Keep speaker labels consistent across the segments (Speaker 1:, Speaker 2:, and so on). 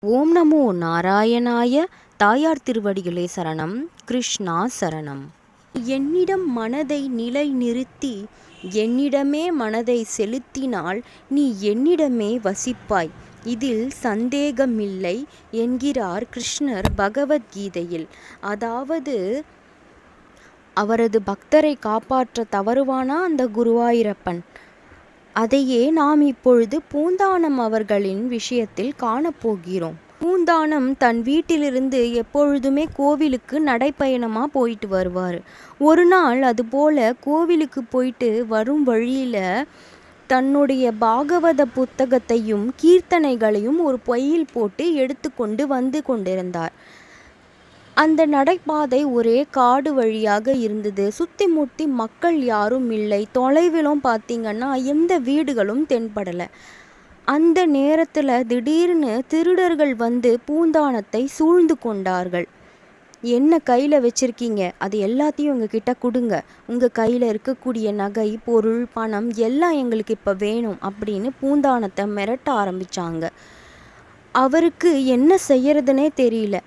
Speaker 1: ஓம் நமோ நாராயணாய. தாயார் திருவடிகளே சரணம். கிருஷ்ணா சரணம். என்னிடம் மனதை நிலை நிறுத்தி என்னிடமே மனதை செலுத்தினால் நீ என்னிடமே வசிப்பாய், இதில் சந்தேகமில்லை என்கிறார் கிருஷ்ணர் பகவத்கீதையில். அதாவது அவரது பக்தரை காப்பாற்ற தவறுவானா அந்த குருவாயூரப்பன். அதையே நாம் இப்பொழுது பூந்தானம் அவர்களின் விஷயத்தில் காணப்போகிறோம். பூந்தானம் தன் வீட்டிலிருந்து எப்பொழுதுமே கோவிலுக்கு நடைப்பயணமாக போயிட்டு வருவார். ஒரு நாள் அதுபோல கோவிலுக்கு போயிட்டு வரும் வழியில் தன்னுடைய பாகவத புத்தகத்தையும் கீர்த்தனைகளையும் ஒரு பையில் போட்டு எடுத்து வந்து கொண்டிருந்தார். அந்த நடைபாதை ஒரே காடு வழியாக இருந்தது. சுற்றி முற்றி மக்கள் யாரும் இல்லை. தொலைவிலும் பார்த்திங்கன்னா எந்த வீடுகளும் தென்படலை. அந்த நேரத்தில் திடீர்னு திருடர்கள் வந்து பூந்தானத்தை சூழ்ந்து கொண்டார்கள். என்ன கையில் வச்சுருக்கீங்க, அது எல்லாத்தையும் உங்ககிட்ட கொடுங்க, உங்கள் கையில் இருக்கக்கூடிய நகை பொருள் பணம் எல்லாம் எங்களுக்கு இப்போ வேணும் அப்படின்னு பூந்தானத்தை மிரட்ட ஆரம்பித்தாங்க. அவருக்கு என்ன செய்யறதுனே தெரியல.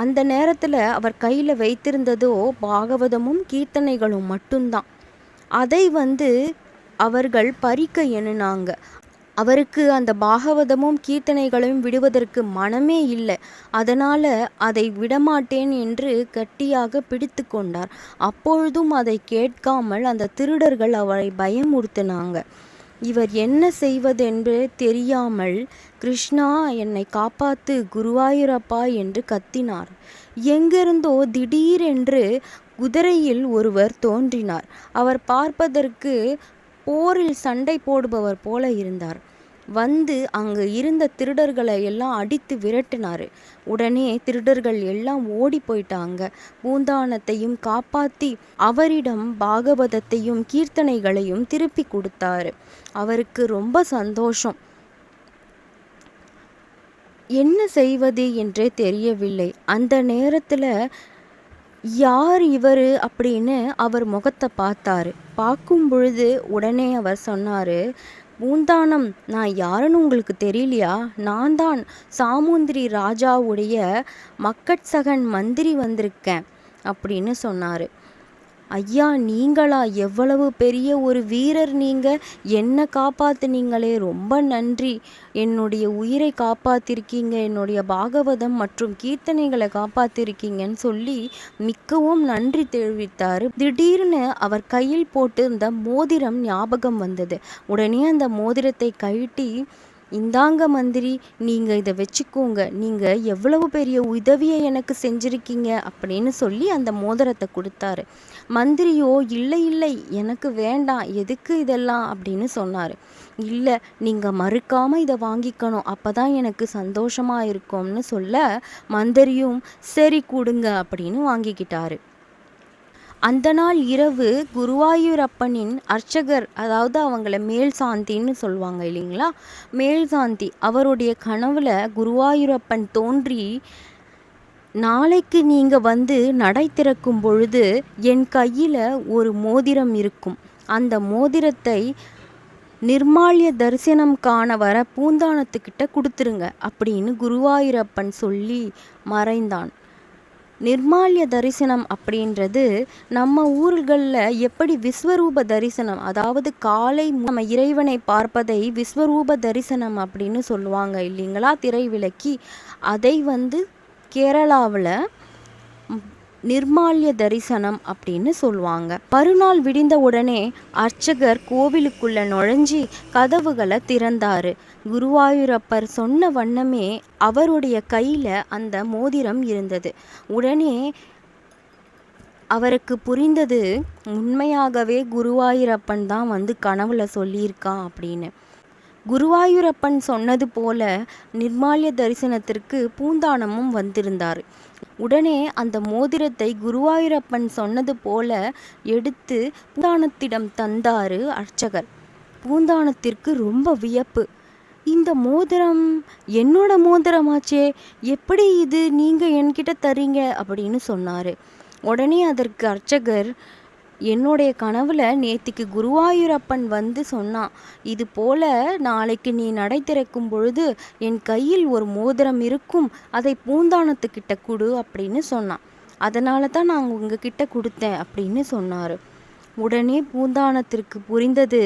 Speaker 1: அந்த நேரத்தில் அவர் கையில் வைத்திருந்ததோ பாகவதமும் கீர்த்தனைகளும் மட்டும்தான். அதை அவர்கள் பறிக்க எண்ணினாங்க. அவருக்கு அந்த பாகவதமும் கீர்த்தனைகளையும் விடுவதற்கு மனமே இல்லை. அதனால் அதை விடமாட்டேன் என்று கட்டியாக பிடித்து கொண்டார். அப்பொழுதும் அதை கேட்காமல் அந்த திருடர்கள் அவரை பயமுறுத்தினாங்க. இவர் என்ன செய்வதென்று தெரியாமல் கிருஷ்ணா என்னை காப்பாத்து குருவாயூரப்பா என்று கத்தினார். எங்கிருந்தோ திடீரென்று குதிரையில் ஒருவர் தோன்றினார். அவர் பார்ப்பதற்கு போரில் சண்டை போடுபவர் போல இருந்தார். அங்கு இருந்த திருடர்களை எல்லாம் அடித்து விரட்டினார். உடனே திருடர்கள் எல்லாம் ஓடி போயிட்டாங்க. பூந்தானத்தையும் காப்பாற்றி அவரிடம் பாகவதத்தையும் கீர்த்தனைகளையும் திருப்பி கொடுத்தாரு. அவருக்கு ரொம்ப சந்தோஷம். என்ன செய்வது என்றே தெரியவில்லை. அந்த நேரத்தில் யார் இவர் அப்படின்னு அவர் முகத்தை பார்த்தாரு. பார்க்கும் பொழுது உடனே அவர் சொன்னார், பூந்தானம் நான் யாருன்னு உங்களுக்கு தெரியலையா? நான் தான் சாமுந்திரி ராஜாவுடைய மக்கட்சகன் மந்திரி வந்திருக்கேன் அப்படின்னு சொன்னார். ஐயா நீங்களா? எவ்வளவு பெரிய ஒரு வீரர் நீங்கள், என்னை காப்பாத்துனீங்களே, ரொம்ப நன்றி. என்னுடைய உயிரை காப்பாத்திருக்கீங்க, என்னுடைய பாகவதம் மற்றும் கீர்த்தனைகளை காப்பாத்திருக்கீங்கன்னு சொல்லி மிகவும் நன்றி தெரிவித்தார். திடீர்னு அவர் கையில் போட்டு இந்த மோதிரம் ஞாபகம் வந்தது. உடனே அந்த மோதிரத்தை கழட்டி, இந்தாங்க மந்திரி, நீங்கள் இதை வச்சுக்கோங்க, நீங்கள் எவ்வளவு பெரிய உதவியை எனக்கு செஞ்சுருக்கீங்க அப்படின்னு சொல்லி அந்த மோதிரத்தை கொடுத்தாரு. மந்திரியோ இல்லை இல்லை எனக்கு வேண்டாம், எதுக்கு இதெல்லாம் அப்படின்னு சொன்னார். இல்லை நீங்கள் மறுக்காமல் இதை வாங்கிக்கணும், அப்போ தான் எனக்கு சந்தோஷமாக இருக்கும்னு சொல்ல மந்திரியும் சரி கொடுங்க அப்படின்னு வாங்கிக்கிட்டாரு. அந்த நாள் இரவு குருவாயூரப்பனின் அர்ச்சகர், அதாவது அவங்கள மேல் சாந்தின்னு சொல்லுவாங்க இல்லைங்களா, மேல் சாந்தி, அவருடைய கனவுல குருவாயூரப்பன் தோன்றி, நாளைக்கு நீங்கள் நடை திறக்கும் பொழுது என் கையில் ஒரு மோதிரம் இருக்கும், அந்த மோதிரத்தை நிர்மால்ய தரிசனம் காண வர பூந்தானத்துக்கிட்ட கொடுத்துருங்க அப்படின்னு குருவாயூரப்பன் சொல்லி மறைந்தான். நிர்மால்ய தரிசனம் அப்படின்றது நம்ம ஊர்களில் எப்படி விஸ்வரூப தரிசனம், அதாவது காலை நம்ம இறைவனை பார்ப்பதை விஸ்வரூப தரிசனம் அப்படின்னு சொல்லுவாங்க இல்லைங்களா, திரை விலக்கி. அதை கேரளாவில் நிர்மால்ய தரிசனம் அப்படின்னு சொல்லுவாங்க. மறுநாள் விடிந்த உடனே அர்ச்சகர் கோவிலுக்குள்ள நுழைஞ்சி கதவுகளை திறந்தாரு. குருவாயூரப்பர் சொன்ன வண்ணமே அவருடைய கையில அந்த மோதிரம் இருந்தது. உடனே அவருக்கு புரிந்தது, உண்மையாகவே குருவாயூரப்பன் தான் கனவுல சொல்லியிருக்கான் அப்படின்னு. குருவாயூரப்பன் சொன்னது போல நிர்மால்ய தரிசனத்திற்கு பூந்தானமும் வந்திருந்தார். உடனே அந்த மோதிரத்தை குருவாயூரப்பன் சொன்னது போல எடுத்து பூந்தானத்திடம் தந்தாரு அர்ச்சகர். பூந்தானத்திற்கு ரொம்ப வியப்பு. இந்த மோதிரம் என்னோட மோதிரமாச்சே, எப்படி இது நீங்கள் என்கிட்ட தரீங்க அப்படின்னு சொன்னார். உடனே அதற்கு அர்ச்சகர், என்னுடைய கனவுல நேத்திக்கு குருவாயூரப்பன் வந்து சொன்னான், இது போல நாளைக்கு நீ நடை திறக்கும் பொழுது என் கையில் ஒரு மோதிரம் இருக்கும், அதை பூந்தானத்துக்கிட்ட கொடு அப்படின்னு சொன்னான். அதனால தான் நான் உங்ககிட்ட கொடுத்தேன் அப்படின்னு சொன்னார். உடனே பூந்தானத்திற்கு புரிந்தது,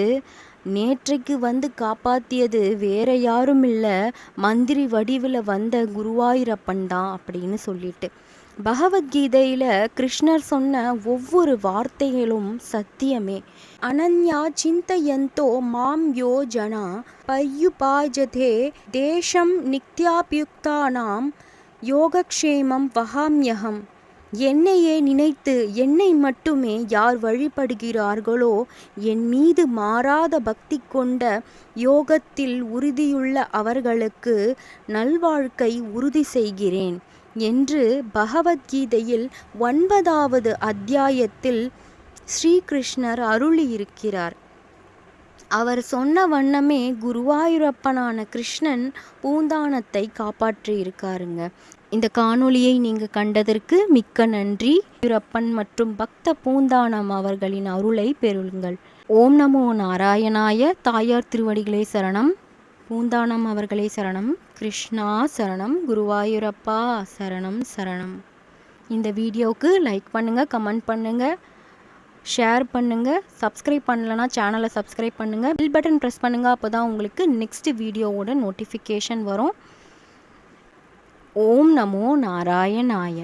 Speaker 1: நேற்றைக்கு வந்து காப்பாற்றியது வேற யாரும் இல்லை, மந்திரி வடிவில் வந்த குருவாயூரப்பன் தான் அப்படின்னு சொல்லிட்டு. பகவத்கீதையில கிருஷ்ணர் சொன்ன ஒவ்வொரு வார்த்தைகளும் சத்தியமே. அனன்யா சிந்தயந்தோ மாம் யோ ஜனா பய்யுபாஜதே தேசம் நித்யாபியுக்தானாம் யோகக்ஷேமம் வகாம்யகம். என்னையே நினைத்து என்னை மட்டுமே யார் வழிபடுகிறார்களோ, என் மீது மாறாத பக்தி கொண்ட யோகத்தில் உறுதியுள்ள அவர்களுக்கு நல்வாழ்க்கை உறுதி செய்கிறேன் என்று பகவத்கீதையில் 9வது அத்தியாயத்தில் ஸ்ரீகிருஷ்ணர் அருளியிருக்கிறார். அவர் சொன்ன வண்ணமே குருவாயூரப்பனான கிருஷ்ணன் பூந்தானத்தை காப்பாற்றியிருக்காருங்க. இந்த காணொளியை நீங்கள் கண்டதற்கு மிக்க நன்றி. யூரப்பன் மற்றும் பக்த பூந்தானம் அவர்களின் அருளை பெறுங்கள். ஓம் நமோ நாராயணாய. தாயார் திருவடிகளே சரணம். பூந்தானம் அவர்களே சரணம். கிருஷ்ணா சரணம். குருவாயூரப்பா சரணம் சரணம். இந்த வீடியோவுக்கு லைக் பண்ணுங்கள், கமெண்ட் பண்ணுங்கள், ஷேர் பண்ணுங்கள். சப்ஸ்கிரைப் பண்ணலன்னா சேனலை சப்ஸ்கிரைப் பண்ணுங்கள். பெல் பட்டன் ப்ரெஸ் பண்ணுங்கள். அப்போ தான் உங்களுக்கு நெக்ஸ்ட் வீடியோவோட நோட்டிஃபிகேஷன் வரும். ஓம் நமோ நாராயணாய.